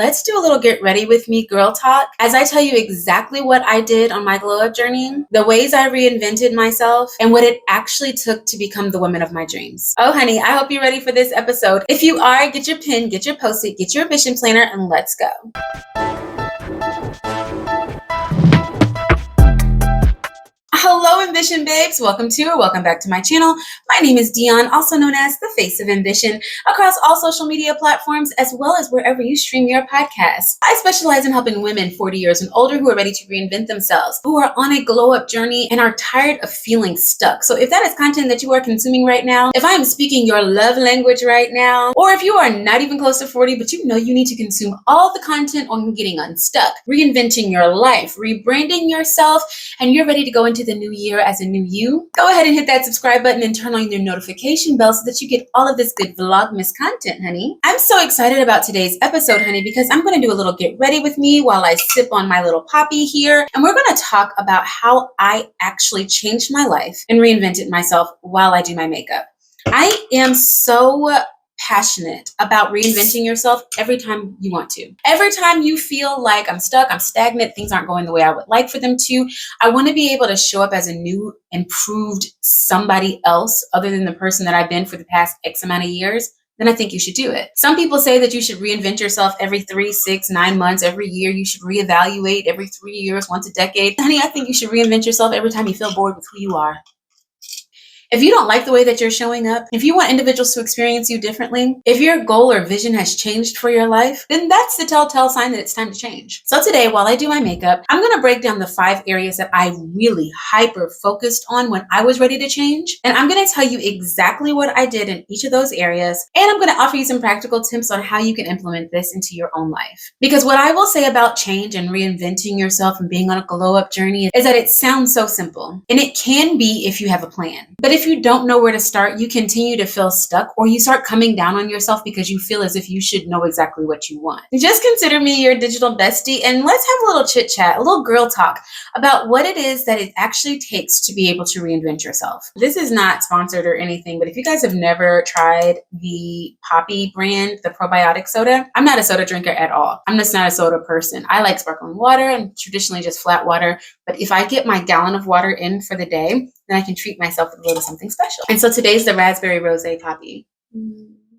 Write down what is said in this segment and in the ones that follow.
let's do a little get ready with me girl talk as I tell you exactly what I did on my glow up journey, the ways I reinvented myself, and what it actually took to become the woman of my dreams. Oh, honey, I hope you're ready for this episode. If you are, get your pen, get your Post-it, get your vision planner, and let's go. Hello, Ambition Babes. Welcome back to my channel. My name is Dion, also known as the Face of Ambition, across all social media platforms, as well as wherever you stream your podcasts. I specialize in helping women 40 years and older who are ready to reinvent themselves, who are on a glow up journey and are tired of feeling stuck. So if that is content that you are consuming right now, if I am speaking your love language right now, or if you are not even close to 40, but you know you need to consume all the content on getting unstuck, reinventing your life, rebranding yourself, and you're ready to go into the new year as a new you, go ahead and hit that subscribe button and turn on your notification bell so that you get all of this good Vlogmas content, honey. I'm so excited about today's episode, honey, because I'm going to do a little get ready with me while I sip on my little poppy here. And we're going to talk about how I actually changed my life and reinvented myself while I do my makeup. I am so passionate about reinventing yourself every time you want to. Every time you feel like I'm stuck, I'm stagnant, things aren't going the way I would like for them to, I want to be able to show up as a new, improved somebody else other than the person that I've been for the past X amount of years. Then I think you should do it. Some people say that you should reinvent yourself every 3, 6, 9 months, every year. You should reevaluate every 3 years, once a decade. Honey, I think you should reinvent yourself every time you feel bored with who you are. If you don't like the way that you're showing up, if you want individuals to experience you differently, if your goal or vision has changed for your life, then that's the telltale sign that it's time to change. So today, while I do my makeup, I'm going to break down the 5 areas that I really hyper focused on when I was ready to change. And I'm going to tell you exactly what I did in each of those areas. And I'm going to offer you some practical tips on how you can implement this into your own life. Because what I will say about change and reinventing yourself and being on a glow up journey is that it sounds so simple. And it can be if you have a plan. But if you don't know where to start, you continue to feel stuck, or you start coming down on yourself because you feel as if you should know exactly what you want. Just consider me your digital bestie, and let's have a little chit chat, a little girl talk about what it is that it actually takes to be able to reinvent yourself. This is not sponsored or anything, but if you guys have never tried the Poppy brand, the probiotic soda, I'm not a soda drinker at all. I'm just not a soda person. I like sparkling water and traditionally just flat water. But if I get my gallon of water in for the day, then I can treat myself with a little something special. And so today's the raspberry rosé Poppy.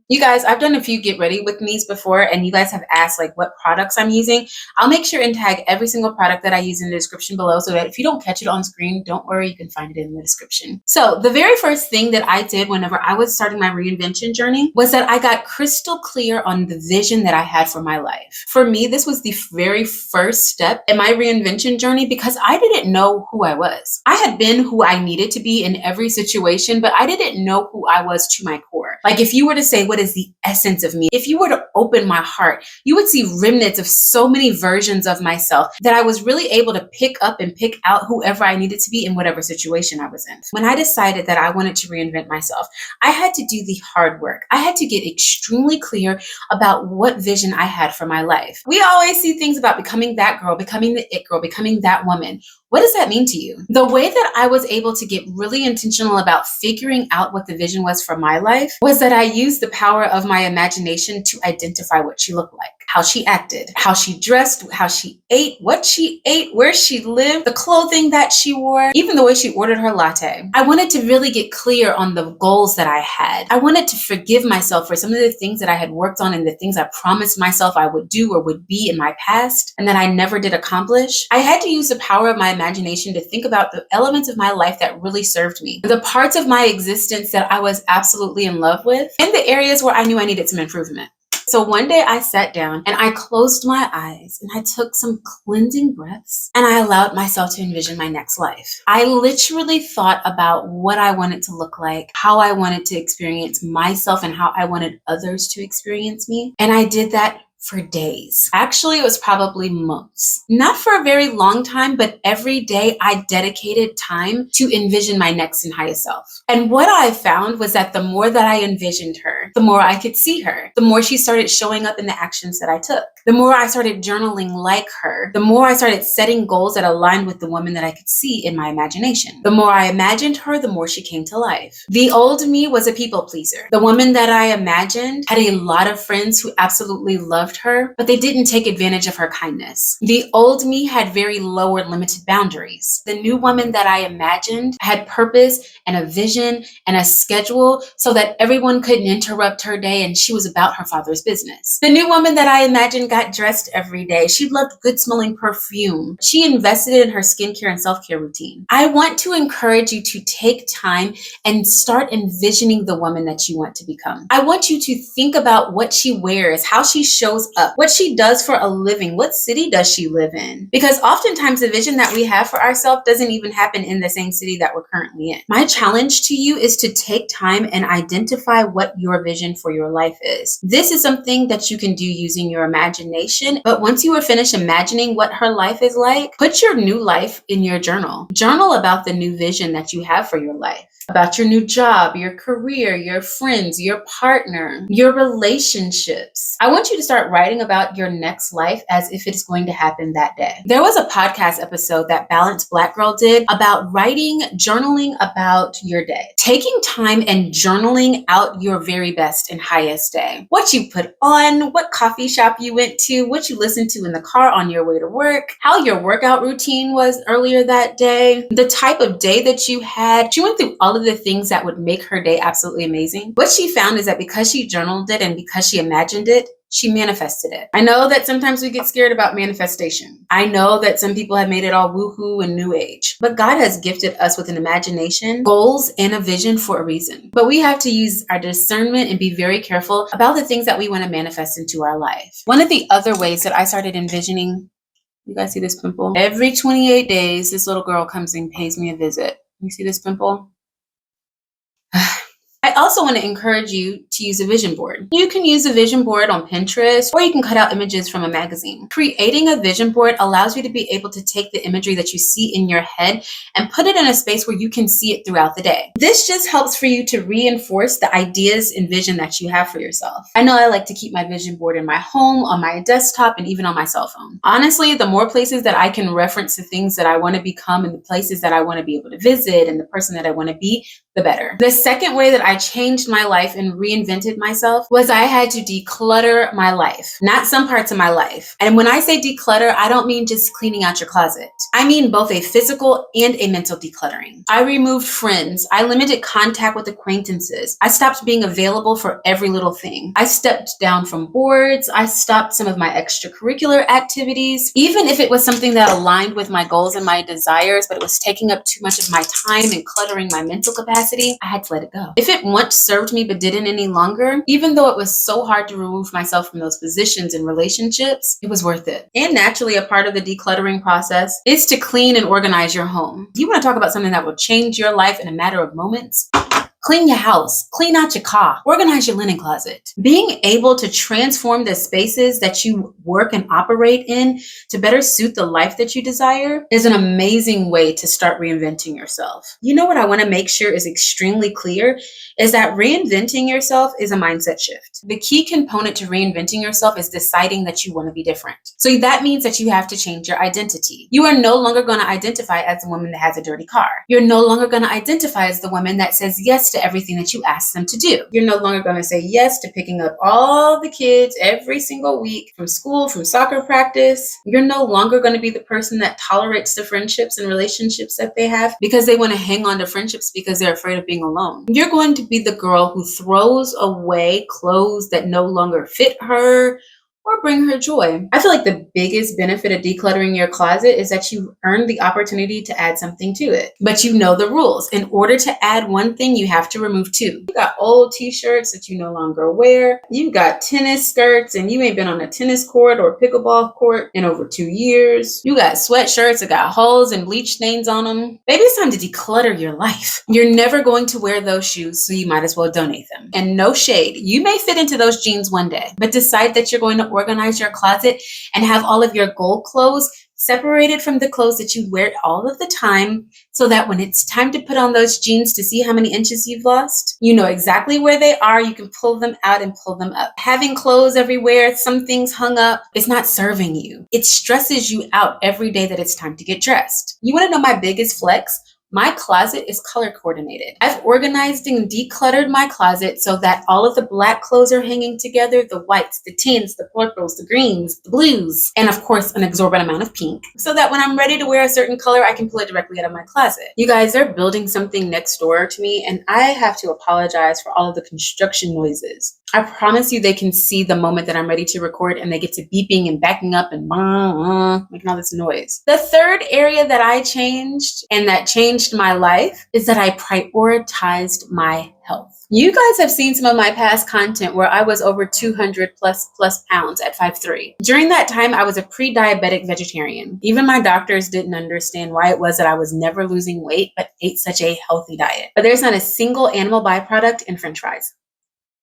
You guys, I've done a few get ready with me's before, and you guys have asked like what products I'm using. I'll make sure and tag every single product that I use in the description below so that if you don't catch it on screen, don't worry, you can find it in the description. So the very first thing that I did whenever I was starting my reinvention journey was that I got crystal clear on the vision that I had for my life. For me, this was the very first step in my reinvention journey because I didn't know who I was. I had been who I needed to be in every situation, but I didn't know who I was to my core. Like if you were to say, what is the essence of me? If you were to open my heart, you would see remnants of so many versions of myself that I was really able to pick up and pick out whoever I needed to be in whatever situation I was in. When I decided that I wanted to reinvent myself, I had to do the hard work. I had to get extremely clear about what vision I had for my life. We always see things about becoming that girl, becoming the it girl, becoming that woman. What does that mean to you? The way that I was able to get really intentional about figuring out what the vision was for my life was that I used the power of my imagination to identify what she looked like, how she acted, how she dressed, how she ate, what she ate, where she lived, the clothing that she wore, even the way she ordered her latte. I wanted to really get clear on the goals that I had. I wanted to forgive myself for some of the things that I had worked on and the things I promised myself I would do or would be in my past and that I never did accomplish. I had to use the power of my imagination to think about the elements of my life that really served me, the parts of my existence that I was absolutely in love with, and the areas where I knew I needed some improvement. So one day I sat down and I closed my eyes and I took some cleansing breaths and I allowed myself to envision my next life. I literally thought about what I wanted to look like, how I wanted to experience myself and how I wanted others to experience me. And I did that for days. Actually, it was probably months. Not for a very long time, but every day I dedicated time to envision my next and highest self. And what I found was that the more that I envisioned her, the more I could see her, the more she started showing up in the actions that I took. The more I started journaling like her, the more I started setting goals that aligned with the woman that I could see in my imagination. The more I imagined her, the more she came to life. The old me was a people pleaser. The woman that I imagined had a lot of friends who absolutely loved loved her, but they didn't take advantage of her kindness. The old me had very low or limited boundaries. The new woman that I imagined had purpose and a vision and a schedule so that everyone couldn't interrupt her day and she was about her father's business. The new woman that I imagined got dressed every day. She loved good smelling perfume. She invested in her skincare and self-care routine. I want to encourage you to take time and start envisioning the woman that you want to become. I want you to think about what she wears, how she shows up, what she does for a living, what city does she live in? Because oftentimes the vision that we have for ourselves doesn't even happen in the same city that we're currently in. My challenge to you is to take time and identify what your vision for your life is. This is something that you can do using your imagination, but once you are finished imagining what her life is like, put your new life in your journal. Journal about the new vision that you have for your life, about your new job, your career, your friends, your partner, your relationships. I want you to start writing about your next life as if it's going to happen that day. There was a podcast episode that Balanced Black Girl did about journaling about your day. Taking time and journaling out your very best and highest day. What you put on, what coffee shop you went to, what you listened to in the car on your way to work, how your workout routine was earlier that day, the type of day that you had. She went through all of the things that would make her day absolutely amazing. What she found is that because she journaled it and because she imagined it, she manifested it. I know that sometimes we get scared about manifestation. I know that some people have made it all woohoo and new age, but God has gifted us with an imagination, goals, and a vision for a reason. But we have to use our discernment and be very careful about the things that we want to manifest into our life. One of the other ways that I started envisioning, you guys see this pimple? Every 28 days, this little girl comes and pays me a visit. You see this pimple? I also want to encourage you to use a vision board. You can use a vision board on Pinterest, or you can cut out images from a magazine. Creating a vision board allows you to be able to take the imagery that you see in your head and put it in a space where you can see it throughout the day. This just helps for you to reinforce the ideas and vision that you have for yourself. I know I like to keep my vision board in my home, on my desktop, and even on my cell phone. Honestly, the more places that I can reference the things that I want to become and the places that I want to be able to visit and the person that I want to be, the better. The second way that I changed my life and reinvented myself was I had to declutter my life, not some parts of my life. And when I say declutter, I don't mean just cleaning out your closet. I mean both a physical and a mental decluttering. I removed friends. I limited contact with acquaintances. I stopped being available for every little thing. I stepped down from boards. I stopped some of my extracurricular activities, even if it was something that aligned with my goals and my desires, but it was taking up too much of my time and cluttering my mental capacity. I had to let it go. If it once served me but didn't any longer, even though it was so hard to remove myself from those positions and relationships, it was worth it. And naturally, a part of the decluttering process is to clean and organize your home. You want to talk about something that will change your life in a matter of moments? Clean your house, clean out your car, organize your linen closet. Being able to transform the spaces that you work and operate in to better suit the life that you desire is an amazing way to start reinventing yourself. You know what I want to make sure is extremely clear is that reinventing yourself is a mindset shift. The key component to reinventing yourself is deciding that you want to be different. So that means that you have to change your identity. You are no longer going to identify as the woman that has a dirty car. You're no longer going to identify as the woman that says yes to everything that you ask them to do. You're no longer going to say yes to picking up all the kids every single week from school, from soccer practice. You're no longer going to be the person that tolerates the friendships and relationships that they have because they want to hang on to friendships because they're afraid of being alone. You're going to be the girl who throws away clothes that no longer fit her or bring her joy. I feel like the biggest benefit of decluttering your closet is that you earn the opportunity to add something to it. But you know the rules. In order to add one thing, you have to remove two. You got old t-shirts that you no longer wear. You got tennis skirts and you ain't been on a tennis court or pickleball court in over 2 years. You got sweatshirts that got holes and bleach stains on them. Maybe it's time to declutter your life. You're never going to wear those shoes, so you might as well donate them. And no shade. You may fit into those jeans one day, but decide that you're going to organize your closet and have all of your gold clothes separated from the clothes that you wear all of the time, so that when it's time to put on those jeans to see how many inches you've lost, you know exactly where they are. You can pull them out and pull them up. Having clothes everywhere, some things hung up, it's not serving you. It stresses you out every day that it's time to get dressed. You want to know my biggest flex? My closet is color coordinated. I've organized and decluttered my closet so that all of the black clothes are hanging together, the whites, the tints, the purples, the greens, the blues, and of course an exorbitant amount of pink, so that when I'm ready to wear a certain color, I can pull it directly out of my closet. You guys, they're building something next door to me, and I have to apologize for all of the construction noises. I promise you they can see the moment that I'm ready to record, and they get to beeping and backing up and making all this noise. The third area that I changed and that changed my life is that I prioritized my health. You guys have seen some of my past content where I was over 200 plus pounds at 5'3". During that time, I was a pre-diabetic vegetarian. Even my doctors didn't understand why it was that I was never losing weight, but ate such a healthy diet. But there's not a single animal byproduct in French fries.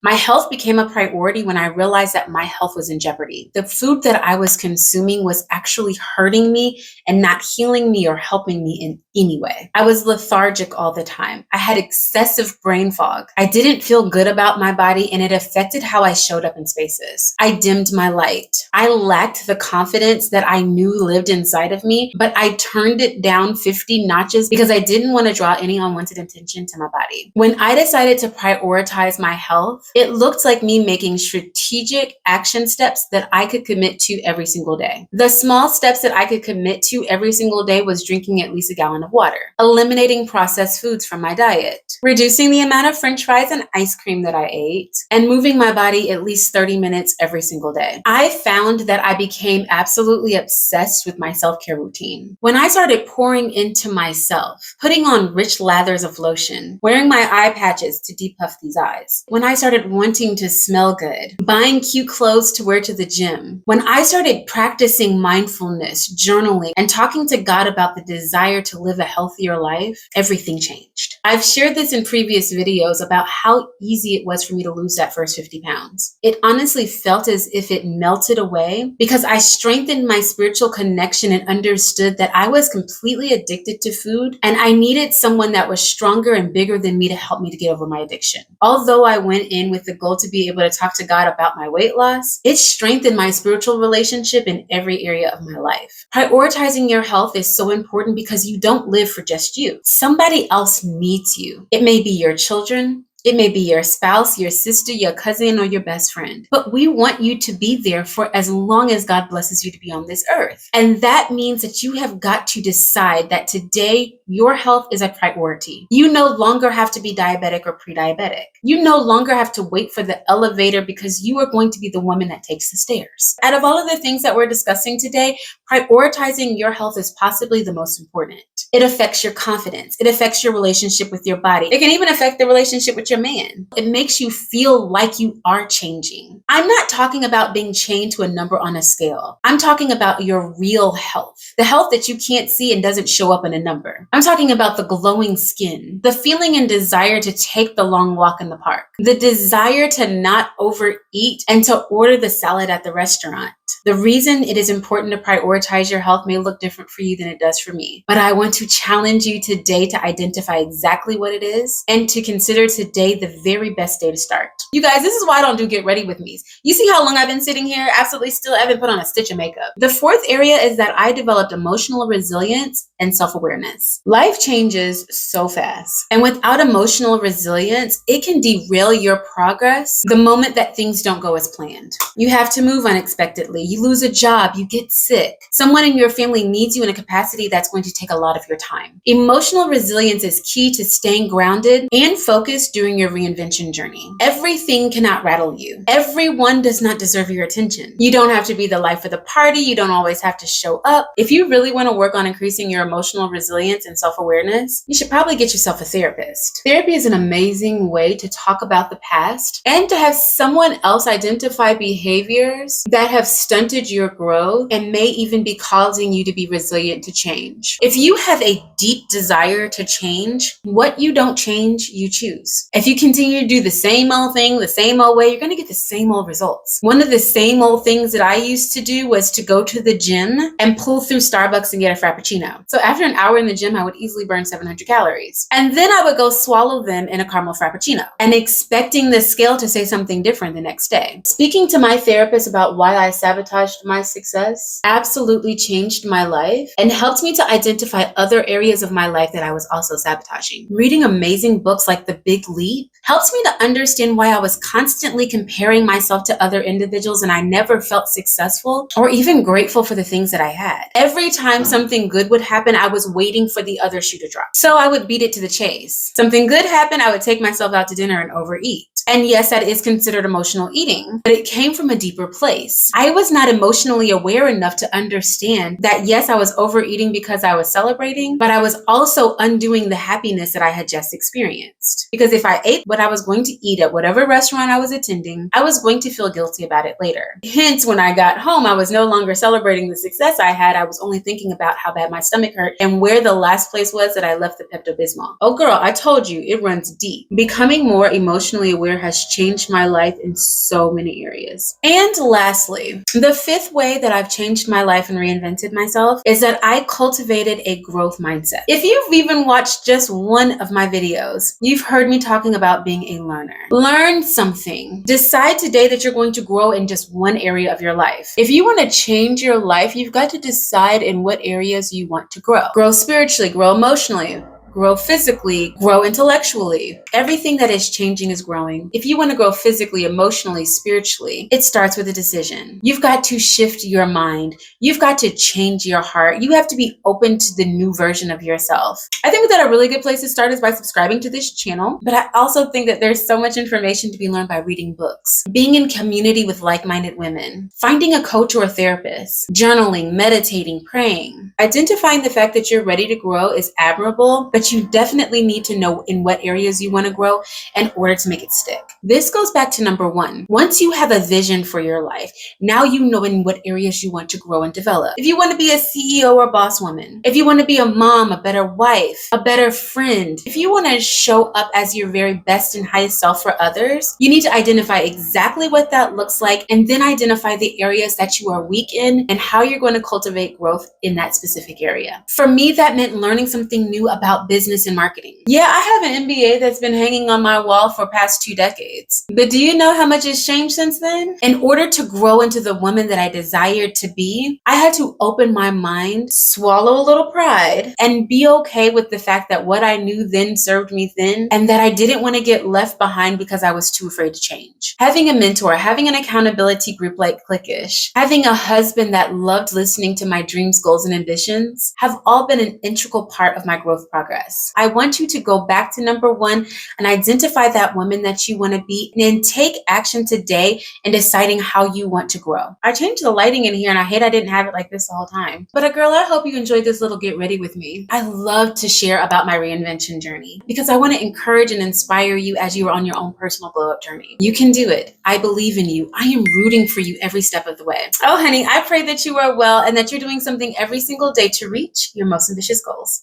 My health became a priority when I realized that my health was in jeopardy. The food that I was consuming was actually hurting me and not healing me or helping me in any way. I was lethargic all the time. I had excessive brain fog. I didn't feel good about my body, and it affected how I showed up in spaces. I dimmed my light. I lacked the confidence that I knew lived inside of me, but I turned it down 50 notches because I didn't want to draw any unwanted attention to my body. When I decided to prioritize my health, it looked like me making strategic action steps that I could commit to every single day. The small steps that I could commit to every single day was drinking at least a gallon of water, eliminating processed foods from my diet, reducing the amount of French fries and ice cream that I ate, and moving my body at least 30 minutes every single day. I found that I became absolutely obsessed with my self-care routine. When I started pouring into myself, putting on rich lathers of lotion, wearing my eye patches to depuff these eyes, when I started wanting to smell good, buying cute clothes to wear to the gym, when I started practicing mindfulness, journaling, and talking to God about the desire to live a healthier life, everything changed. I've shared this in previous videos about how easy it was for me to lose that first 50 pounds. It honestly felt as if it melted away because I strengthened my spiritual connection and understood that I was completely addicted to food, and I needed someone that was stronger and bigger than me to help me to get over my addiction. Although I went in with the goal to be able to talk to God about my weight loss, it strengthened my spiritual relationship in every area of my life. Prioritizing your health is so important because you don't live for just you. Somebody else needs you. It may be your children, it may be your spouse, your sister, your cousin, or your best friend. But we want you to be there for as long as God blesses you to be on this earth. And that means that you have got to decide that today your health is a priority. You no longer have to be diabetic or pre-diabetic. You no longer have to wait for the elevator because you are going to be the woman that takes the stairs. Out of all of the things that we're discussing today, prioritizing your health is possibly the most important. It affects your confidence. It affects your relationship with your body. It can even affect the relationship with your man. It makes you feel like you are changing. I'm not talking about being chained to a number on a scale. I'm talking about your real health, the health that you can't see and doesn't show up in a number. I'm talking about the glowing skin, the feeling and desire to take the long walk in the park, the desire to not overeat and to order the salad at the restaurant. The reason it is important to prioritize your health may look different for you than it does for me, but I want to challenge you today to identify exactly what it is and to consider today the very best day to start. You guys, this is why I don't do get ready with me's. You see how long I've been sitting here? Absolutely still haven't put on a stitch of makeup. The fourth area is that I developed emotional resilience and self-awareness. Life changes so fast, and without emotional resilience, it can derail your progress the moment that things don't go as planned. You have to move unexpectedly. You lose a job, you get sick. Someone in your family needs you in a capacity that's going to take a lot of your time. Emotional resilience is key to staying grounded and focused during your reinvention journey. Everything cannot rattle you. Everyone does not deserve your attention. You don't have to be the life of the party. You don't always have to show up. If you really want to work on increasing your emotional resilience and self-awareness, you should probably get yourself a therapist. Therapy is an amazing way to talk about the past and to have someone else identify behaviors that have stunted your growth and may even be causing you to be resilient to change. If you have a deep desire to change, what you don't change, you choose. If you continue to do the same old thing, the same old way, you're going to get the same old results. One of the same old things that I used to do was to go to the gym and pull through Starbucks and get a Frappuccino. So after an hour in the gym, I would easily burn 700 calories. And then I would go swallow them in a caramel Frappuccino and expecting the scale to say something different the next day. Speaking to my therapist about why I sabotaged sabotaged my success absolutely changed my life and helped me to identify other areas of my life that I was also sabotaging. Reading amazing books like The Big Leap helps me to understand why I was constantly comparing myself to other individuals and I never felt successful or even grateful for the things that I had. Every time something good would happen, I was waiting for the other shoe to drop. So I would beat it to the chase. Something good happened, I would take myself out to dinner and overeat. And yes, that is considered emotional eating, but it came from a deeper place. I was not emotionally aware enough to understand that yes, I was overeating because I was celebrating, but I was also undoing the happiness that I had just experienced. Because if I ate what I was going to eat at whatever restaurant I was attending, I was going to feel guilty about it later. Hence, when I got home, I was no longer celebrating the success I had. I was only thinking about how bad my stomach hurt and where the last place was that I left the Pepto-Bismol. Oh girl, I told you, it runs deep. Becoming more emotionally aware has changed my life in so many areas. And lastly, the fifth way that I've changed my life and reinvented myself is that I cultivated a growth mindset. If you've even watched just one of my videos, you've heard me talking about being a learner. Learn something. Decide today that you're going to grow in just one area of your life. If you want to change your life, you've got to decide in what areas you want to grow. Grow spiritually, grow emotionally, grow physically, grow intellectually. Everything that is changing is growing. If you want to grow physically, emotionally, spiritually, it starts with a decision. You've got to shift your mind. You've got to change your heart. You have to be open to the new version of yourself. I think that a really good place to start is by subscribing to this channel, but I also think that there's so much information to be learned by reading books, being in community with like-minded women, finding a coach or a therapist, journaling, meditating, praying. Identifying the fact that you're ready to grow is admirable, but you definitely need to know in what areas you want to grow in order to make it stick. This goes back to number one. Once you have a vision for your life, now you know in what areas you want to grow and develop. If you want to be a CEO or boss woman, if you want to be a mom, a better wife, a better friend, if you want to show up as your very best and highest self for others, you need to identify exactly what that looks like and then identify the areas that you are weak in and how you're going to cultivate growth in that specific area. For me, that meant learning something new about business and marketing. Yeah, I have an MBA that's been hanging on my wall for past 2 decades. But do you know how much has changed since then? In order to grow into the woman that I desired to be, I had to open my mind, swallow a little pride, and be okay with the fact that what I knew then served me then, and that I didn't want to get left behind because I was too afraid to change. Having a mentor, having an accountability group like Clickish, having a husband that loved listening to my dreams, goals, and ambitions have all been an integral part of my growth progress. I want you to go back to number one and identify that woman that you want to be and take action today in deciding how you want to grow. I changed the lighting in here and I hate I didn't have it like this the whole time. But girl, I hope you enjoyed this little get ready with me. I love to share about my reinvention journey because I want to encourage and inspire you as you are on your own personal glow up journey. You can do it. I believe in you. I am rooting for you every step of the way. Oh, honey, I pray that you are well and that you're doing something every single day to reach your most ambitious goals.